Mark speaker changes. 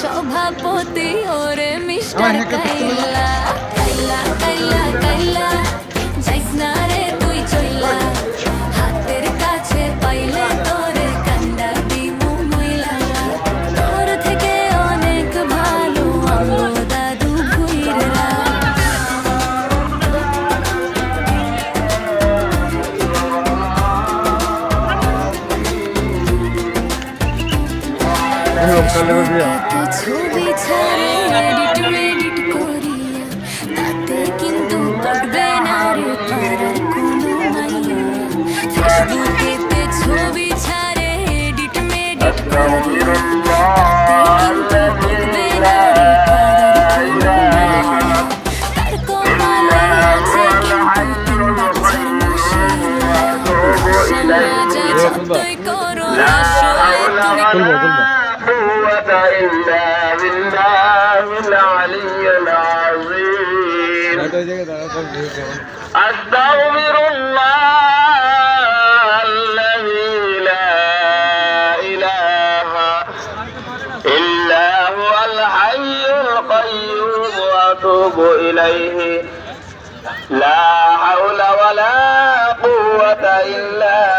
Speaker 1: সভাপতি ওরে মিস্টার কাইলা কাইলা কাইলা কাইলা যাইস না রে তুই চইলা হাতের কাছে পাইলে তোরে কান্দা দিমু মইলা তোর থেকে অনেক ভালো আমগো দাদু ভুইরা ছবি ছাড়ে এডিট মেডিট করিয়া তাতে কিন্তু পড়বে না রে পারার কোনো মাইয়া ফেসবুকেতে ছবি ছাড়ে এডিট মেডিট করিয়া তাতে কিন্তু পড়বে না রে পারার কোনো মাইয়া তার কপালে আছে কিন্তু তিন বাচ্চার মাসিয়া সমাজে যতই করো আসলে তুমি
Speaker 2: إلا بالله العلي العظيم أستغفر الله الذي لا إله إلا هو الحي القيوم وأتوب إليه لا حول ولا قوة إلا